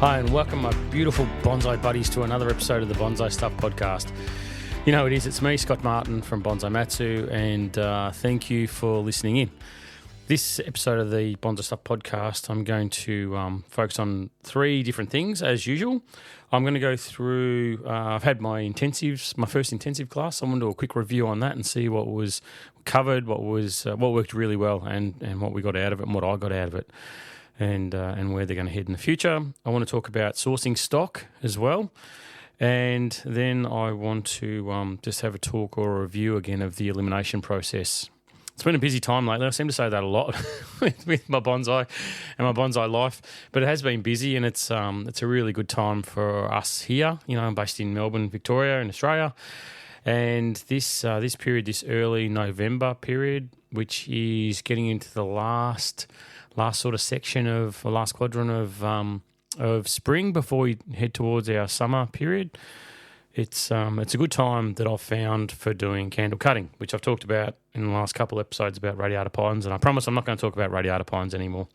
Hi, and welcome, my beautiful bonsai buddies, to another episode of the Bonsai Stuff podcast. You know it is, it's me, Scott Martin from Bonsai Matsu, and thank you for listening in. This episode of the Bonsai Stuff podcast, I'm going to focus on three different things, as usual. I'm going to go through, I've had my first intensive class. I'm going to do a quick review on that and see what was covered, what worked really well, and what we got out of it and what I got out of it. And where they're going to head in the future. I want to talk about sourcing stock as well. And then I want to just have a talk or a review again of the elimination process. It's been a busy time lately. I seem to say that a lot with my bonsai and my bonsai life. But it has been busy, and it's a really good time for us here. You know, I'm based in Melbourne, Victoria, in Australia. And this period, this early November period, which is getting into the last sort of section of the last quadrant of spring before we head towards our summer period. It's a good time that I've found for doing candle cutting, which I've talked about in the last couple of episodes about radiata pines, and I promise I'm not going to talk about radiata pines anymore.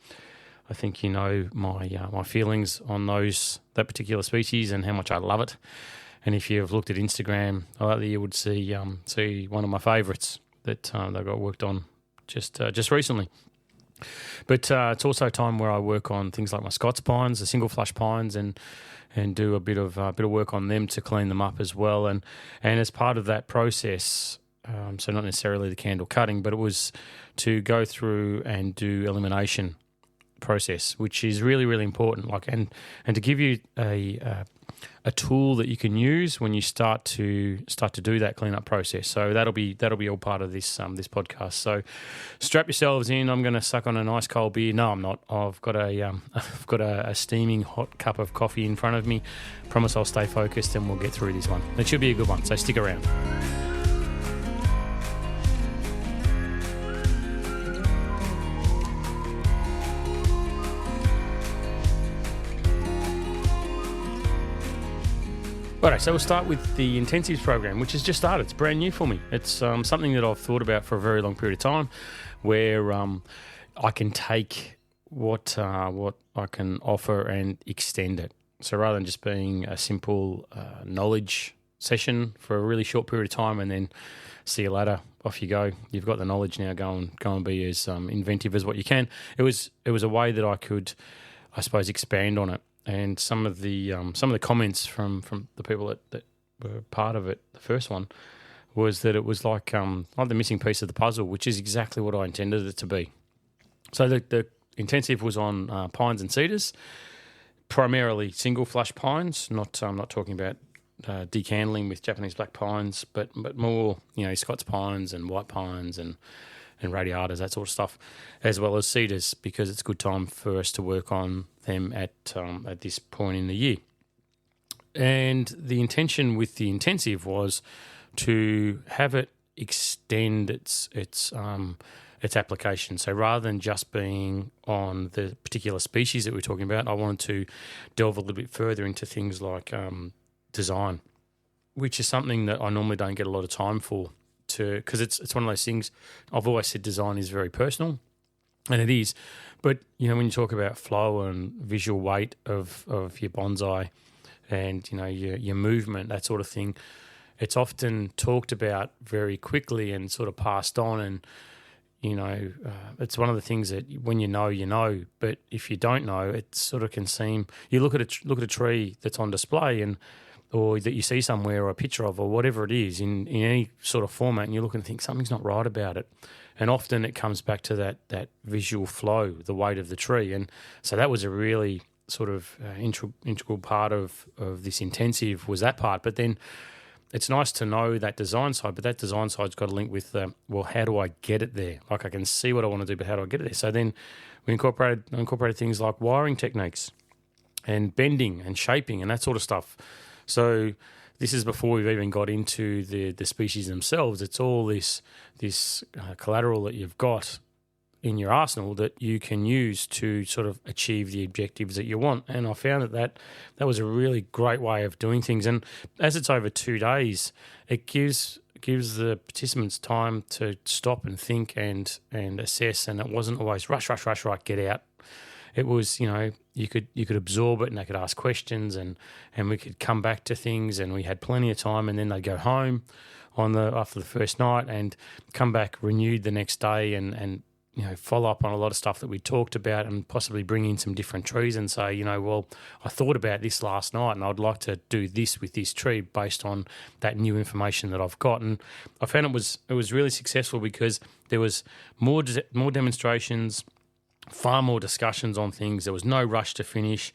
I think you know my feelings on that particular species and how much I love it. And if you've looked at Instagram, you would see one of my favourites that I got worked on just recently. But it's also a time where I work on things like my Scots pines, the single flush pines, and do a bit of work on them to clean them up as well. And as part of that process, so not necessarily the candle cutting, but it was to go through and do elimination process, which is really, really important. And to give you a tool that you can use when you start to do that cleanup process. So that'll be all part of this podcast. So strap yourselves in. I'm going to suck on a nice cold beer. No, I'm not. I've got a steaming hot cup of coffee in front of me. Promise I'll stay focused and we'll get through this one. It should be a good one. So stick around. All right, so we'll start with the intensives program, which has just started. It's brand new for me. It's something that I've thought about for a very long period of time, where I can take what I can offer and extend it. So rather than just being a simple knowledge session for a really short period of time and then see you later, off you go. You've got the knowledge now. Go and be as inventive as what you can. It was a way that I could, I suppose, expand on it. And some of the comments from the people that were part of it, the first one, was that it was like the missing piece of the puzzle, which is exactly what I intended it to be. So the intensive was on pines and cedars, primarily single flush pines. I'm not talking about decandling with Japanese black pines, but more Scots pines and white pines and radiatas, that sort of stuff, as well as cedars, because it's a good time for us to work on them at this point in the year. And the intention with the intensive was to have it extend its application. So rather than just being on the particular species that we're talking about, I wanted to delve a little bit further into things like design, which is something that I normally don't get a lot of time for. Because it's one of those things. I've always said design is very personal, and it is. But when you talk about flow and visual weight of your bonsai, and your movement, that sort of thing, it's often talked about very quickly and sort of passed on. And it's one of the things that when you know. But if you don't know, it sort of can seem. You look at a tree that's on display or that you see somewhere or a picture of or whatever it is in any sort of format, and you look and think something's not right about it. And often it comes back to that visual flow, the weight of the tree. And so that was a really sort of integral part of this intensive, was that part. But then it's nice to know that design side, but that design side's got to link with, how do I get it there? Like I can see what I want to do, but how do I get it there? So then we incorporated things like wiring techniques and bending and shaping and that sort of stuff. So this is before we've even got into the species themselves. It's all this collateral that you've got in your arsenal that you can use to sort of achieve the objectives that you want. And I found that was a really great way of doing things. And as it's over 2 days, it gives the participants time to stop and think and assess. And it wasn't always rush, right, get out. it was, you could absorb it, and they could ask questions, and we could come back to things, and we had plenty of time. And then they'd go home after the first night and come back renewed the next day, and follow up on a lot of stuff that we talked about, and possibly bring in some different trees and say, well, I thought about this last night and I'd like to do this with this tree based on that new information that I've got. And I found it was really successful because there was more demonstrations, far more discussions on things. There was no rush to finish.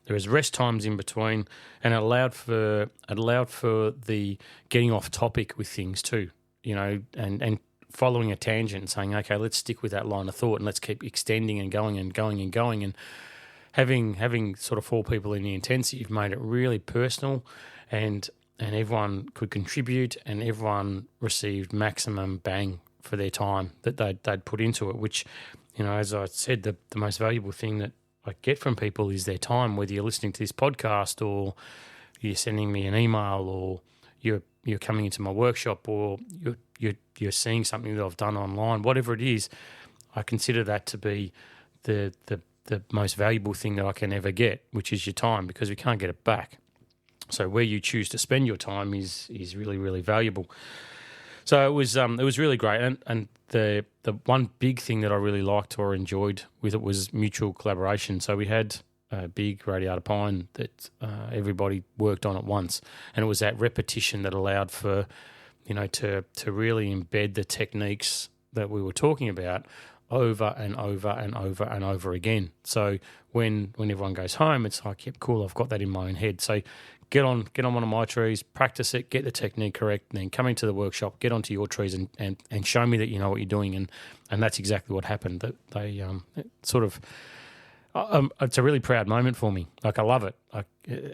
There was rest times in between, and it allowed for the getting off topic with things too, and following a tangent and saying, okay, let's stick with that line of thought and let's keep extending and going and going and going. And having sort of 4 people in the intensive made it really personal, and everyone could contribute, and everyone received maximum bang for their time that they'd put into it, which, as I said, the most valuable thing that I get from people is their time, whether you're listening to this podcast or you're sending me an email or you're coming into my workshop or you're seeing something that I've done online, whatever it is. I consider that to be the most valuable thing that I can ever get, which is your time, because we can't get it back. So where you choose to spend your time is really, really valuable. So it was really great, and the one big thing that I really liked or enjoyed with it was mutual collaboration. So we had a big radiata pine that everybody worked on at once, and it was that repetition that allowed for to really embed the techniques that we were talking about over and over and over and over again. So when everyone goes home, it's like, yep, cool, I've got that in my own head. So get on one of my trees, practice it, get the technique correct, and then come into the workshop, get onto your trees and show me that you know what you're doing. And that's exactly what happened. That they sort of it's a really proud moment for me. Like, I love it.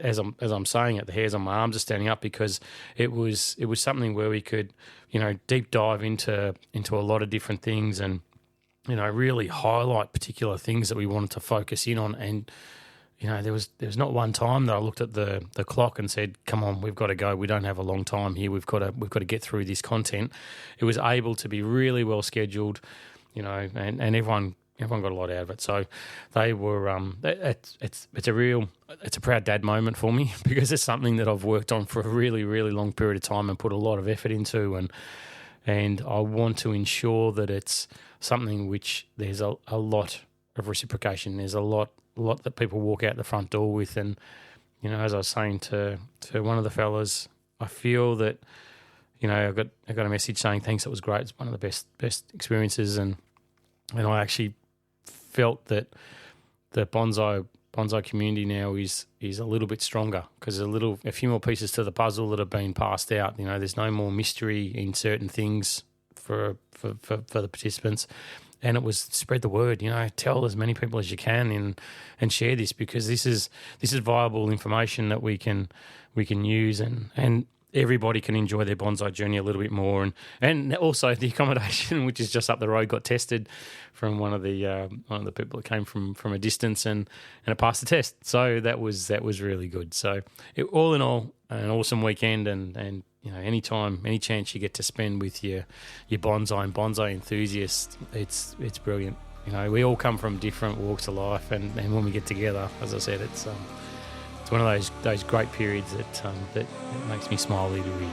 As I'm saying it, the hairs on my arms are standing up, because it was something where we could, deep dive into a lot of different things, and really highlight particular things that we wanted to focus in on. And there was not one time that I looked at the clock and said, "Come on, we've got to go. We don't have a long time here. We've got to get through this content." It was able to be really well scheduled, and everyone got a lot out of it. So they were it's a proud dad moment for me, because it's something that I've worked on for a really, really long period of time and put a lot of effort into, and I want to ensure that it's something which there's a lot of reciprocation. There's a lot that people walk out the front door with. And as I was saying to one of the fellas, I feel that I got a message saying, "Thanks, it was great. It's one of the best experiences." And I actually felt that the bonsai community now is a little bit stronger, because a few more pieces to the puzzle that have been passed out. There's no more mystery in certain things for the participants, and it was spread the word. Tell as many people as you can and share this, because this is viable information that we can use, and everybody can enjoy their bonsai journey a little bit more. And also the accommodation, which is just up the road, got tested from one of the people that came from a distance, and it passed the test. So that was really good. So all in all, an awesome weekend, and any chance you get to spend with your bonsai and bonsai enthusiasts, it's brilliant. We all come from different walks of life, and when we get together, as I said, it's one of those great periods that makes me smile ear to ear.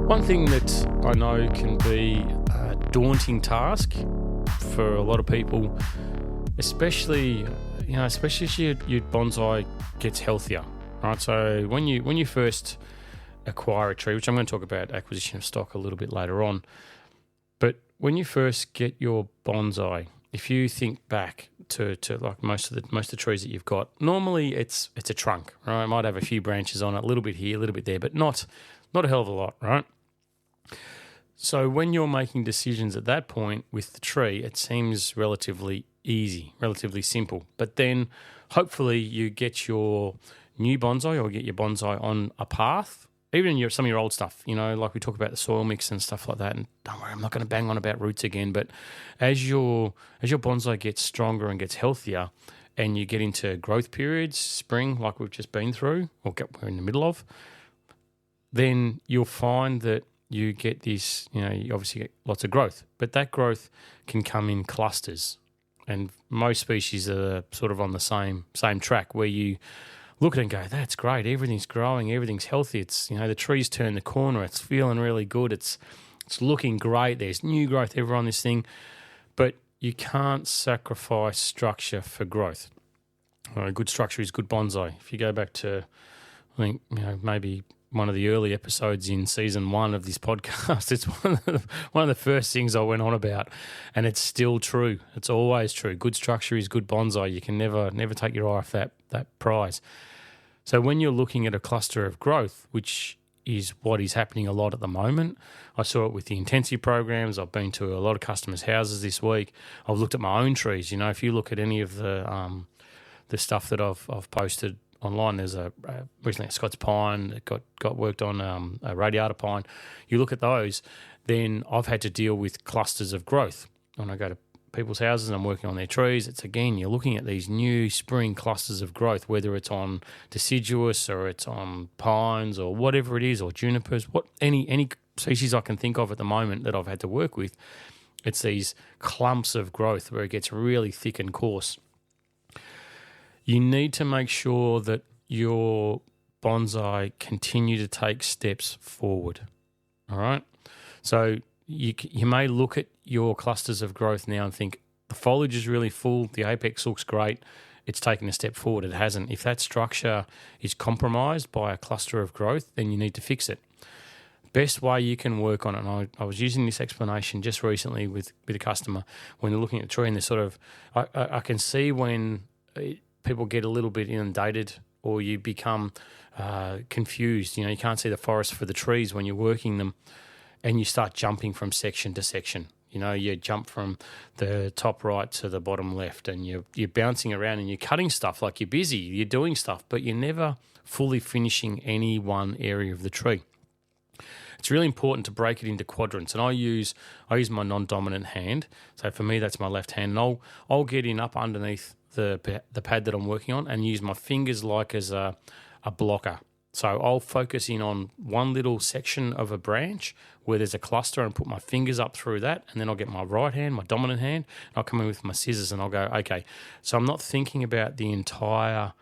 One thing that I know can be a daunting task for a lot of people, especially as your bonsai gets healthier. Right, so when you first acquire a tree, which I'm going to talk about acquisition of stock a little bit later on, but when you first get your bonsai, if you think back to like most of the trees that you've got, normally it's a trunk, right? It might have a few branches on it, a little bit here, a little bit there, but not a hell of a lot, right? So when you're making decisions at that point with the tree, it seems relatively easy, relatively simple. But then hopefully you get your new bonsai or get your bonsai on a path, even in some of your old stuff, like we talk about the soil mix and stuff like that. And don't worry, I'm not going to bang on about roots again, but as your bonsai gets stronger and gets healthier, and you get into growth periods, spring, like we've just been through, we're in the middle of, then you'll find that you get this, you obviously get lots of growth, but that growth can come in clusters. And most species are sort of on the same track where you look at it and go, that's great, everything's growing, everything's healthy. It's, the trees turn the corner, it's feeling really good, it's looking great, there's new growth ever on this thing. But you can't sacrifice structure for growth. Good structure is good bonsai. If you go back to, I think, maybe one of the early episodes in season 1 of this podcast, it's one of the first things I went on about, and it's still true. It's always true. Good structure is good bonsai. You can never take your eye off that prize. So when you're looking at a cluster of growth, which is what is happening a lot at the moment, I saw it with the intensity programs. I've been to a lot of customers' houses this week. I've looked at my own trees. If you look at any of the stuff that I've posted online, there's recently a Scots pine that got worked on, a radiata pine. You look at those, then I've had to deal with clusters of growth. When I go to people's houses and I'm working on their trees, it's again, you're looking at these new spring clusters of growth, whether it's on deciduous or it's on pines or whatever it is, or junipers, any species I can think of at the moment that I've had to work with. It's these clumps of growth where it gets really thick and coarse. You need to make sure that your bonsai continue to take steps forward, all right? So you may look at your clusters of growth now and think, the foliage is really full, the apex looks great, it's taken a step forward. It hasn't. If that structure is compromised by a cluster of growth, then you need to fix it. Best way you can work on it, and I was using this explanation just recently with a customer when they're looking at the tree and they're sort of, I can see when people get a little bit inundated or you become confused. You can't see the forest for the trees when you're working them, and you start jumping from section to section. You jump from the top right to the bottom left, and you're bouncing around and you're cutting stuff like you're busy, you're doing stuff, but you're never fully finishing any one area of the tree. It's really important to break it into quadrants, and I use my non-dominant hand. So for me, that's my left hand, and I'll get in up underneath the pad that I'm working on and use my fingers like as a blocker. So I'll focus in on one little section of a branch where there's a cluster and put my fingers up through that, and then I'll get my right hand, my dominant hand, and I'll come in with my scissors and I'll go, okay, so I'm not thinking about the entire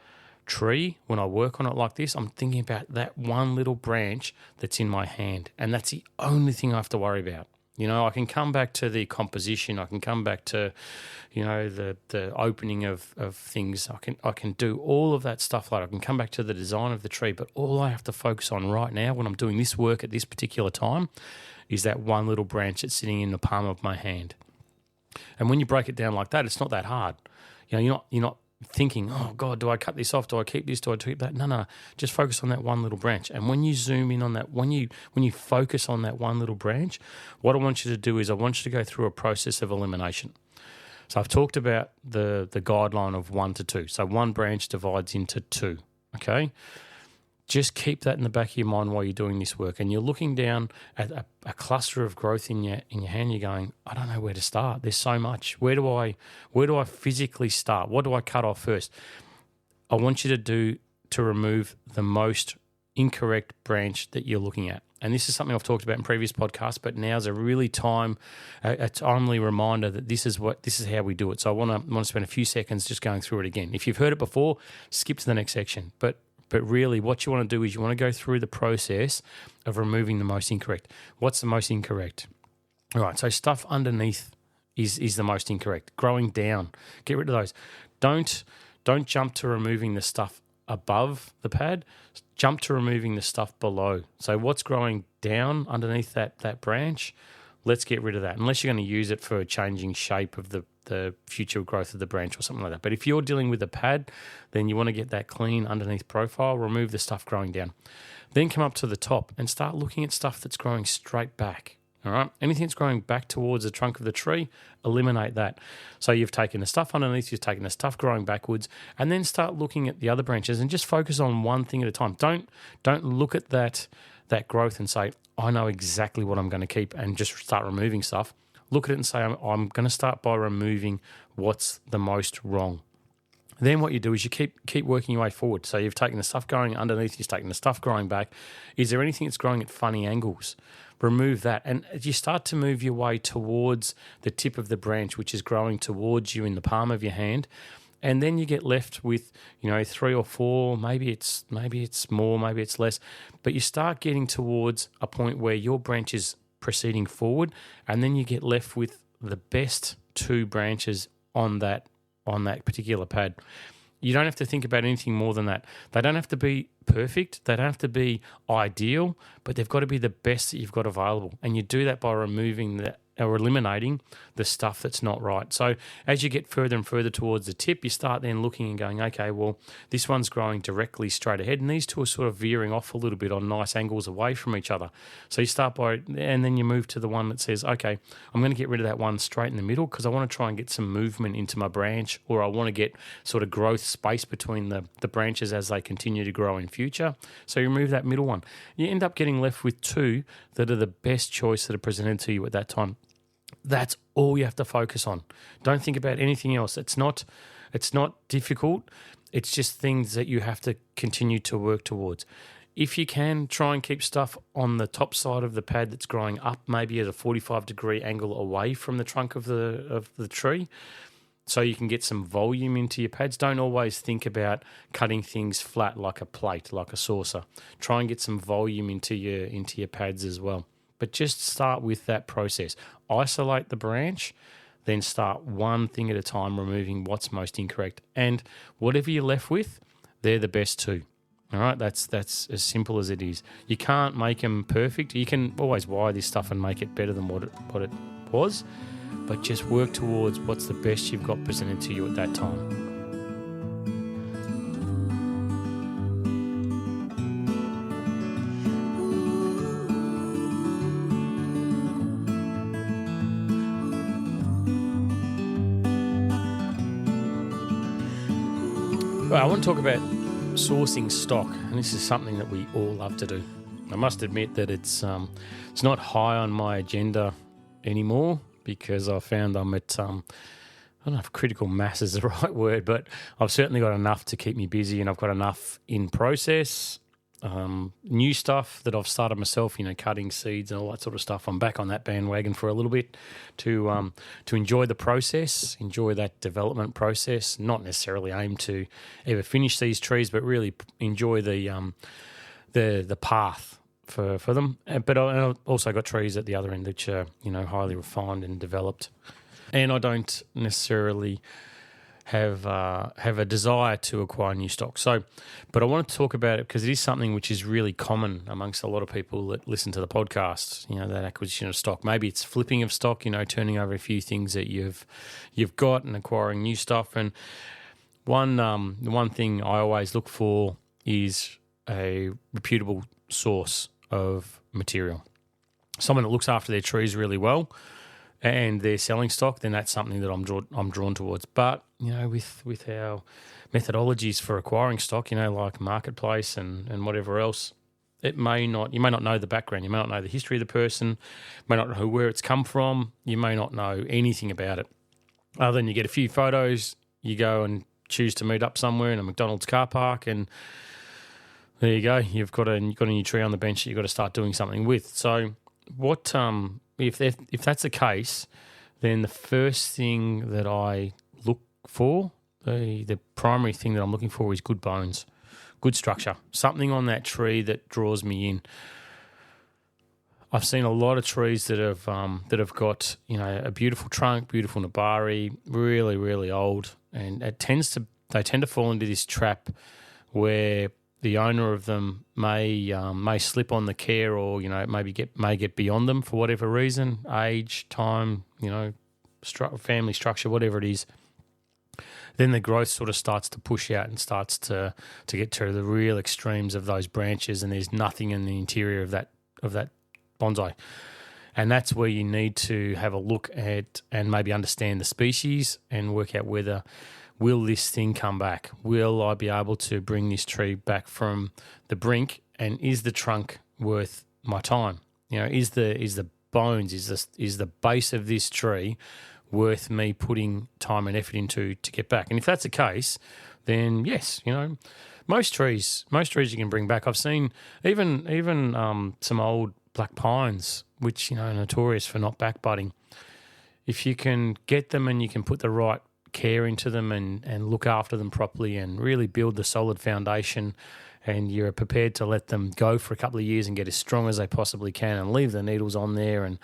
tree when I work on it like this. I'm thinking about that one little branch that's in my hand, and that's the only thing I have to worry about. I can come back to the composition. I can come back to, the opening of things. I can do all of that stuff later. I can come back to the design of the tree, but all I have to focus on right now when I'm doing this work at this particular time is that one little branch that's sitting in the palm of my hand. And when you break it down like that, it's not that hard. You're not thinking, oh God, do I cut this off? Do I keep this? Do I keep that? No. Just focus on that one little branch. And when you zoom in on that, when you focus on that one little branch, what I want you to do is I want you to go through a process of elimination. So I've talked about the guideline of 1 to 2. So one branch divides into 2, okay? Just keep that in the back of your mind while you're doing this work, and you're looking down at a cluster of growth in your hand. You're going, I don't know where to start. There's so much. Where do I physically start? What do I cut off first? I want you to remove the most incorrect branch that you're looking at. And this is something I've talked about in previous podcasts, but now's a really a timely reminder that this is how we do it. So I want to spend a few seconds just going through it again. If you've heard it before, skip to the next section. But really what you want to do is you want to go through the process of removing the most incorrect. What's the most incorrect? All right, so stuff underneath is the most incorrect. Growing down, get rid of those. Don't jump to removing the stuff above the pad. Jump to removing the stuff below. So what's growing down underneath that branch, let's get rid of that, unless you're going to use it for changing shape of the future growth of the branch or something like that. But if you're dealing with a pad, then you want to get that clean underneath profile, remove the stuff growing down. Then come up to the top and start looking at stuff that's growing straight back. All right, anything that's growing back towards the trunk of the tree, eliminate that. So you've taken the stuff underneath, you've taken the stuff growing backwards, and then start looking at the other branches and just focus on one thing at a time. Don't look at that growth and say, I know exactly what I'm going to keep, and just start removing stuff. Look at it and say, I'm going to start by removing what's the most wrong. Then what you do is you keep working your way forward. So you've taken the stuff growing underneath, you've taken the stuff growing back. Is there anything that's growing at funny angles? Remove that. And you start to move your way towards the tip of the branch, which is growing towards you in the palm of your hand. And then you get left with, 3 or 4, maybe it's more, maybe it's less. But you start getting towards a point where your branch is proceeding forward, and then you get left with the best 2 branches on that particular pad. You don't have to think about anything more than that. They don't have to be perfect. They don't have to be ideal, but they've got to be the best that you've got available. And you do that by removing or eliminating the stuff that's not right. So as you get further and further towards the tip, you start then looking and going, okay, well, this one's growing directly straight ahead, and these 2 are sort of veering off a little bit on nice angles away from each other. So you start and then you move to the one that says, okay, I'm going to get rid of that one straight in the middle because I want to try and get some movement into my branch, or I want to get sort of growth space between the branches as they continue to grow in future. So you remove that middle one. You end up getting left with 2 that are the best choice that are presented to you at that time. That's all you have to focus on. Don't think about anything else. It's not difficult. It's just things that you have to continue to work towards. If you can, try and keep stuff on the top side of the pad that's growing up, maybe at a 45-degree angle away from the trunk of the tree, so you can get some volume into your pads. Don't always think about cutting things flat like a plate, like a saucer. Try and get some volume into your pads as well. But just start with that process. Isolate the branch, then start one thing at a time, removing what's most incorrect. And whatever you're left with, they're the best 2. All right, that's as simple as it is. You can't make them perfect. You can always wire this stuff and make it better than what it was, but just work towards what's the best you've got presented to you at that time. Well, I want to talk about sourcing stock, and this is something that we all love to do. I must admit that it's not high on my agenda anymore because I found I'm at, I don't know if critical mass is the right word, but I've certainly got enough to keep me busy, and I've got enough in process, new stuff that I've started myself, cutting seeds and all that sort of stuff. I'm back on that bandwagon for a little bit to enjoy the process, enjoy that development process, not necessarily aim to ever finish these trees, but really enjoy the path for them. But I also got trees at the other end which are, highly refined and developed. And I don't necessarily have a desire to acquire new stock. But I want to talk about it because it is something which is really common amongst a lot of people that listen to the podcast, that acquisition of stock. Maybe it's flipping of stock, turning over a few things that you've got and acquiring new stuff. And one thing I always look for is a reputable source of material. Someone that looks after their trees really well and they're selling stock, then that's something that I'm drawn towards. But with our methodologies for acquiring stock, like marketplace and whatever else, you may not know the background, you may not know the history of the person, you may not know where it's come from, you may not know anything about it. Other than you get a few photos, you go and choose to meet up somewhere in a McDonald's car park, and there you go. You've got a new tree on the bench that you've got to start doing something with. So what if that's the case, then the first thing that I look for, the primary thing that I'm looking for is good bones, good structure, something on that tree that draws me in. I've seen a lot of trees that have got a beautiful trunk, beautiful nabari, really really old, and they tend to fall into this trap where the owner of them may slip on the care, or may get beyond them for whatever reason, age, time, family structure, whatever it is. Then the growth sort of starts to push out and starts to get to the real extremes of those branches, and there's nothing in the interior of that bonsai. And that's where you need to have a look at and maybe understand the species and work out whether, will this thing come back? Will I be able to bring this tree back from the brink? And is the trunk worth my time? Is the bones, is the base of this tree worth me putting time and effort into to get back? And if that's the case, then yes, most trees you can bring back. I've seen even some old black pines, which are notorious for not back budding. If you can get them and you can put the right care into them and look after them properly and really build the solid foundation, and you're prepared to let them go for a couple of years and get as strong as they possibly can and leave the needles on there and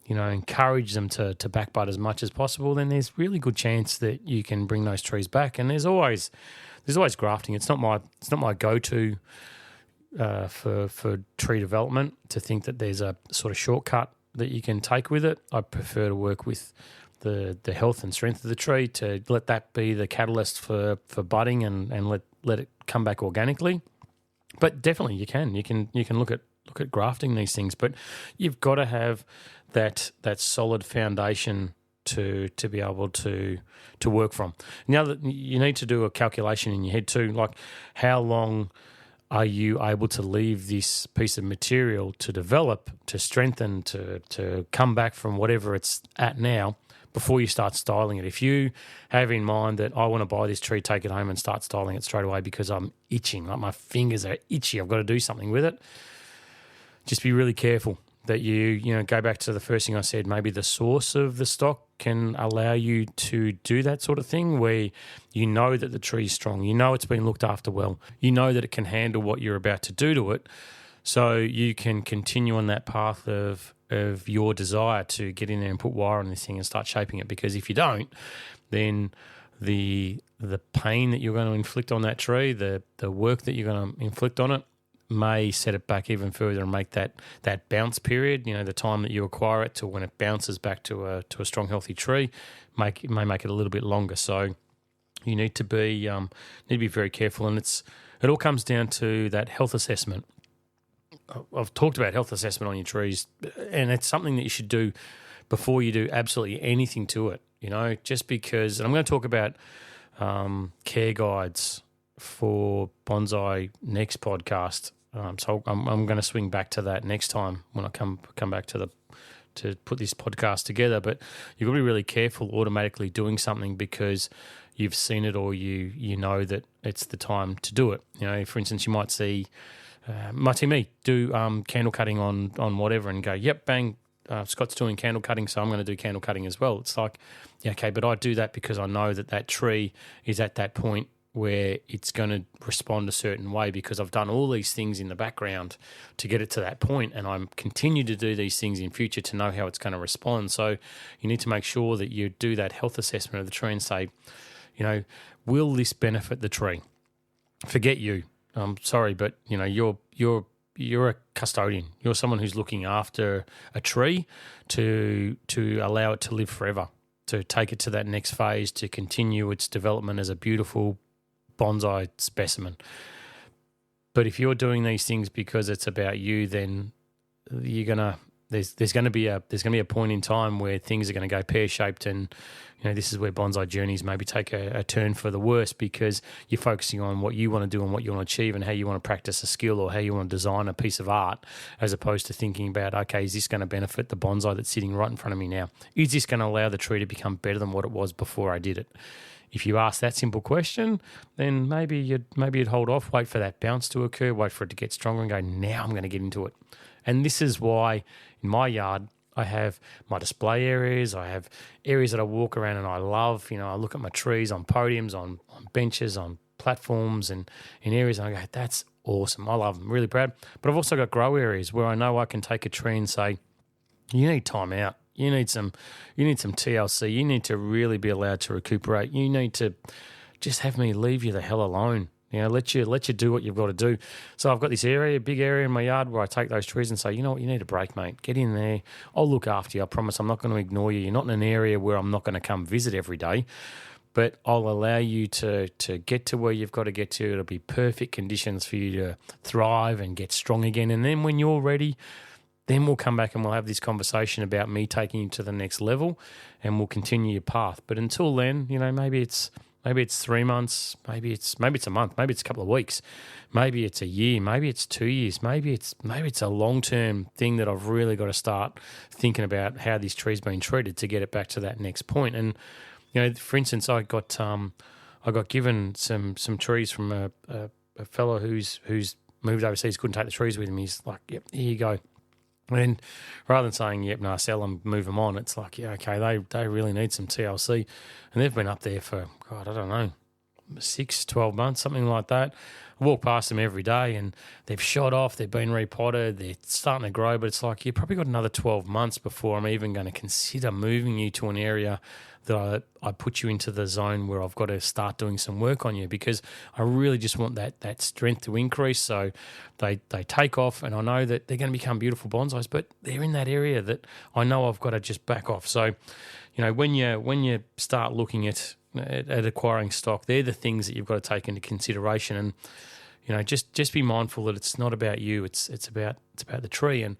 encourage them to back bud as much as possible, then there's really good chance that you can bring those trees back. And there's always grafting. It's not my go-to for tree development to think that there's a sort of shortcut that you can take with it. I prefer to work with the health and strength of the tree, to let that be the catalyst for budding and let it come back organically. But definitely you can look at grafting these things, but you've got to have that solid foundation to be able to work from. Now that you need to do a calculation in your head too, like how long are you able to leave this piece of material to develop, to strengthen, to come back from whatever it's at now before you start styling it. If you have in mind that I want to buy this tree, take it home and start styling it straight away because I'm itching, like my fingers are itchy, I've got to do something with it, just be really careful that you go back to the first thing I said. Maybe the source of the stock can allow you to do that sort of thing where you know that the tree is strong, you know it's been looked after well, you know that it can handle what you're about to do to it, so you can continue on that path of your desire to get in there and put wire on this thing and start shaping it. Because if you don't, then the pain that you're going to inflict on that tree, the work that you're going to inflict on it, may set it back even further and make that bounce period, the time that you acquire it to when it bounces back to a strong, healthy tree, may make it a little bit longer. So you need to be very careful, and it all comes down to that health assessment. I've talked about health assessment on your trees, and it's something that you should do before you do absolutely anything to it. Just because, and I'm going to talk about care guides for bonsai next podcast. So I'm going to swing back to that next time when I come back to put this podcast together. But you've got to be really careful automatically doing something because you've seen it or you know that it's the time to do it. For instance, you might see me do candle cutting on whatever and go, yep, bang, Scott's doing candle cutting, so I'm going to do candle cutting as well. It's like, yeah, okay, but I do that because I know that tree is at that point where it's going to respond a certain way because I've done all these things in the background to get it to that point, and I'm continue to do these things in future to know how it's going to respond. So you need to make sure that you do that health assessment of the tree and say, will this benefit the tree? Forget you. I'm sorry, but you're a custodian. You're someone who's looking after a tree to allow it to live forever, to take it to that next phase, to continue its development as a beautiful bonsai specimen. But if you're doing these things because it's about you, then there's going to be a point in time where things are going to go pear-shaped, and this is where bonsai journeys maybe take a turn for the worse because you're focusing on what you want to do and what you want to achieve and how you want to practice a skill or how you want to design a piece of art, as opposed to thinking about, okay, is this going to benefit the bonsai that's sitting right in front of me now? Is this going to allow the tree to become better than what it was before I did it? If you ask that simple question, then maybe you'd hold off, wait for that bounce to occur, wait for it to get stronger and go, now I'm going to get into it. And this is why in my yard I have my display areas, I have areas that I walk around and I love. I look at my trees on podiums, on benches, on platforms and in areas and I go, that's awesome. I love them, really proud. But I've also got grow areas where I know I can take a tree and say, you need time out. You need some TLC. You need to really be allowed to recuperate. You need to just have me leave you the hell alone. Let you do what you've got to do. So I've got this area, a big area in my yard where I take those trees and say, you know what, you need a break, mate. Get in there. I'll look after you. I promise I'm not going to ignore you. You're not in an area where I'm not going to come visit every day, but I'll allow you to get to where you've got to get to. It'll be perfect conditions for you to thrive and get strong again. And then when you're ready, then we'll come back and we'll have this conversation about me taking you to the next level and we'll continue your path. But until then, maybe it's maybe it's 3 months, maybe it's a month, maybe it's a couple of weeks, maybe it's a year, maybe it's 2 years, maybe it's a long-term thing that I've really got to start thinking about how this tree's been treated to get it back to that next point. And for instance, I got given some trees from a fellow who's moved overseas, couldn't take the trees with him. He's like, "Yep, here you go." And rather than saying, "Yep, no, sell them, move them on," it's like, yeah, okay, they really need some TLC. And they've been up there for, God, I don't know, 6, 12 months, something like that. I walk past them every day and they've shot off, they've been repotted, they're starting to grow, but it's like, you've probably got another 12 months before I'm even going to consider moving you to an area that I put you into the zone where I've got to start doing some work on you, because I really just want that strength to increase. So they take off, and I know that they're going to become beautiful bonsais, but they're in that area that I know I've got to just back off. So, when you start looking at acquiring stock, they're the things that you've got to take into consideration. And just be mindful that it's not about you; it's about the tree. And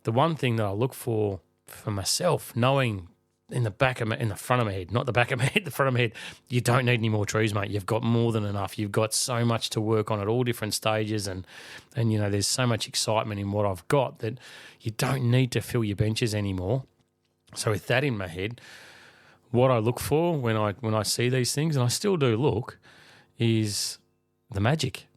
the one thing that I look for myself, knowing in the front of my head, not the back of my head, the front of my head, you don't need any more trees, mate. You've got more than enough. You've got so much to work on at all different stages, and there's so much excitement in what I've got that you don't need to fill your benches anymore. So with that in my head, what I look for when I see these things, and I still do look, is the magic.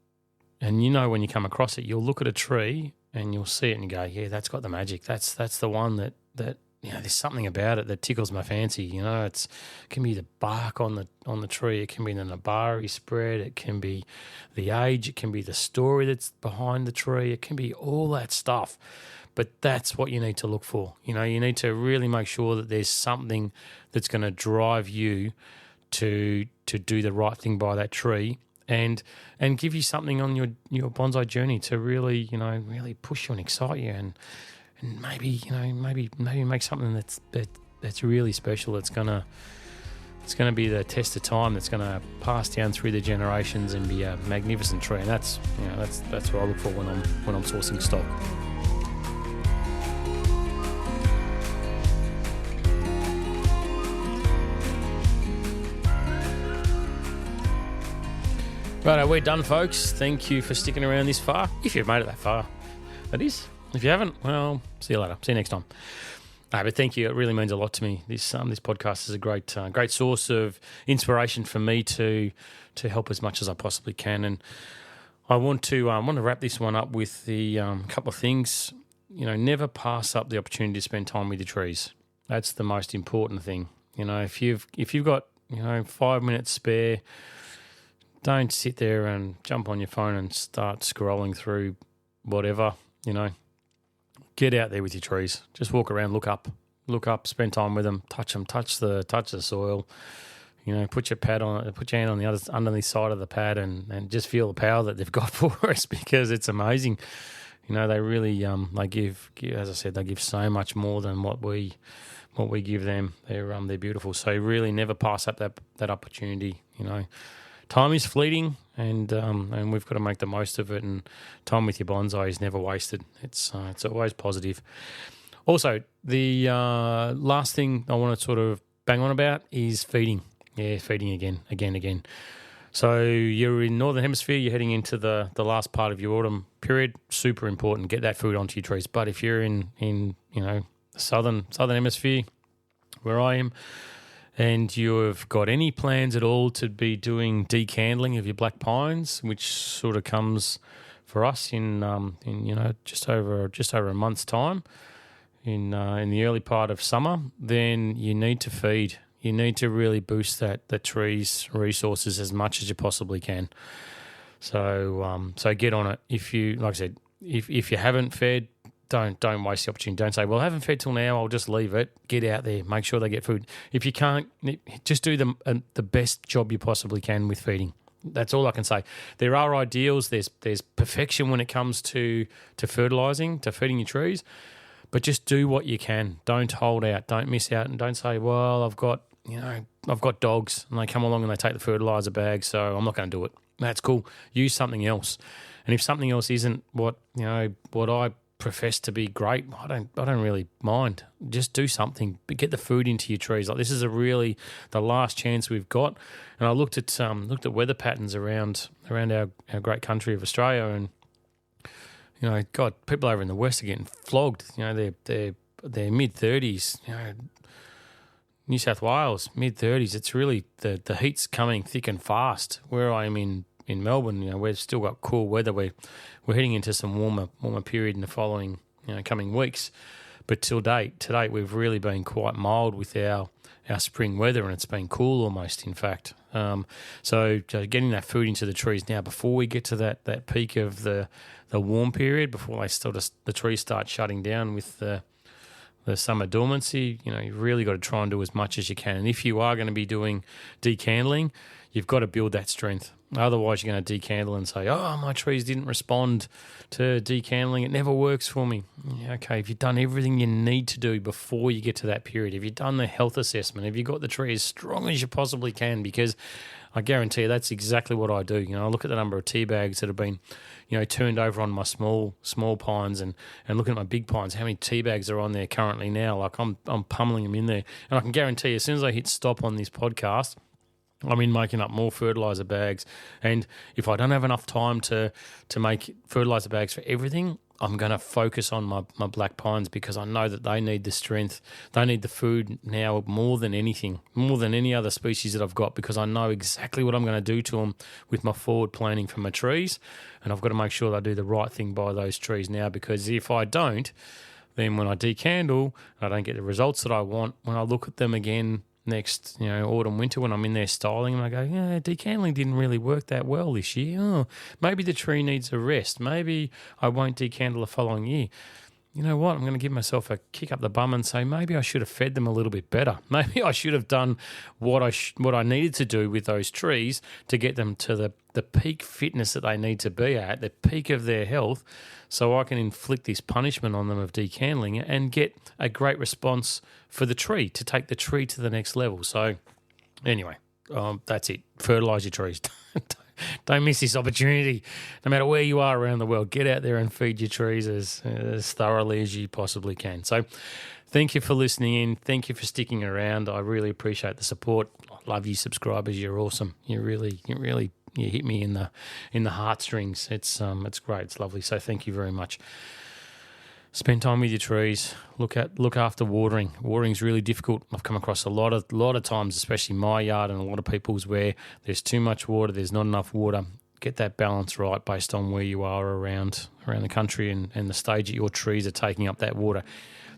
And when you come across it, you'll look at a tree and you'll see it and you go, yeah, that's got the magic. That's the one that there's something about it that tickles my fancy. It can be the bark on the tree, it can be the nabari spread, it can be the age, it can be the story that's behind the tree, it can be all that stuff. But that's what you need to look for. You need to really make sure that there's something that's going to drive you to do the right thing by that tree, and give you something on your bonsai journey to really really push you and excite you, and maybe make something that's really special. It's gonna be the test of time. That's gonna pass down through the generations and be a magnificent tree. And that's what I look for when I'm sourcing stock. Right, we're done, folks. Thank you for sticking around this far. If you've made it that far, that is. If you haven't, well, see you later. See you next time. But thank you. It really means a lot to me. This podcast is a great source of inspiration for me to help as much as I possibly can. And I want to wrap this one up with the couple of things. Never pass up the opportunity to spend time with your trees. That's the most important thing. If you've got 5 minutes spare, don't sit there and jump on your phone and start scrolling through whatever. Get out there with your trees. Just walk around, look up, spend time with them, touch them, touch the soil. Put your pad on it, put your hand on the underneath side of the pad, and just feel the power that they've got for us, because it's amazing. They really they give, as I said, they give so much more than what we give them. They're beautiful. So really, never pass up that opportunity. Time is fleeting, and we've got to make the most of it. And time with your bonsai is never wasted. It's always positive. Also, the last thing I want to sort of bang on about is feeding. Yeah, feeding again. So you're in Northern Hemisphere. You're heading into the last part of your autumn period. Super important. Get that food onto your trees. But if you're in the Southern Hemisphere, where I am, and you've got any plans at all to be doing decandling of your black pines, which sort of comes for us in just over a month's time, in the early part of summer, then you need to feed. You need to really boost the tree's resources as much as you possibly can. So get on it. If you, like I said, if you haven't fed, don't waste the opportunity. Don't say, well, I haven't fed till now, I'll just leave it. Get out there. Make sure they get food. If you can't, just do the best job you possibly can with feeding. That's all I can say. There are ideals. There's perfection when it comes to fertilising, to feeding your trees, but just do what you can. Don't hold out. Don't miss out, and don't say, well, I've got dogs and they come along and they take the fertiliser bag, so I'm not going to do it. That's cool. Use something else. And if something else isn't what I profess to be great. I don't really mind. Just do something, but get the food into your trees. Like, this is the last chance we've got. And I looked at weather patterns around our great country of Australia, and God, people over in the west are getting flogged. They're mid-30s. New South Wales mid-30s. It's really the heat's coming thick and fast. Where I am in Melbourne, we've still got cool weather. We're heading into some warmer period in the following coming weeks. But to date, we've really been quite mild with our spring weather, and it's been cool almost, in fact. So getting that food into the trees now before we get to that peak of the warm period, before the trees start shutting down with the summer dormancy, you've really got to try and do as much as you can. And if you are going to be doing decandling, you've got to build that strength. Otherwise, you're going to decandle and say, oh, my trees didn't respond to decandling. It never works for me. Yeah, okay, if you've done everything you need to do before you get to that period, if you've done the health assessment, if you've got the tree as strong as you possibly can, because I guarantee you that's exactly what I do. I look at the number of tea bags that have been, turned over on my small pines, and looking at my big pines, how many tea bags are on there currently now. Like, I'm pummeling them in there. And I can guarantee you, as soon as I hit stop on this podcast, I'm in making up more fertiliser bags. And if I don't have enough time to make fertiliser bags for everything, I'm going to focus on my black pines, because I know that they need the strength. They need the food now more than anything, more than any other species that I've got, because I know exactly what I'm going to do to them with my forward planning for my trees. And I've got to make sure that I do the right thing by those trees now, because if I don't, then when I decandle, I don't get the results that I want. When I look at them again next, autumn, winter, when I'm in there styling them, I go, yeah, decandling didn't really work that well this year. Oh, maybe the tree needs a rest. Maybe I won't decandle the following year. You know what? I'm going to give myself a kick up the bum and say maybe I should have fed them a little bit better. Maybe I should have done what I needed to do with those trees to get them to the peak fitness that they need to be at, the peak of their health, so I can inflict this punishment on them of decandling and get a great response for the tree, to take the tree to the next level. So anyway, that's it. Fertilise your trees. Don't miss this opportunity. No matter where you are around the world, get out there and feed your trees as thoroughly as you possibly can. So thank you for listening in. Thank you for sticking around. I really appreciate the support. I love you subscribers. You're awesome. You hit me in the heartstrings. It's great. It's lovely. So thank you very much. Spend time with your trees. Look after watering. Watering's really difficult. I've come across a lot of times, especially my yard and a lot of people's, where there's too much water, there's not enough water. Get that balance right based on where you are around the country and the stage that your trees are taking up that water.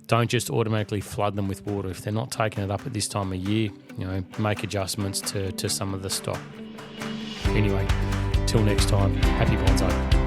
Don't just automatically flood them with water. If they're not taking it up at this time of year, make adjustments to some of the stock. Anyway, till next time, happy bonsai.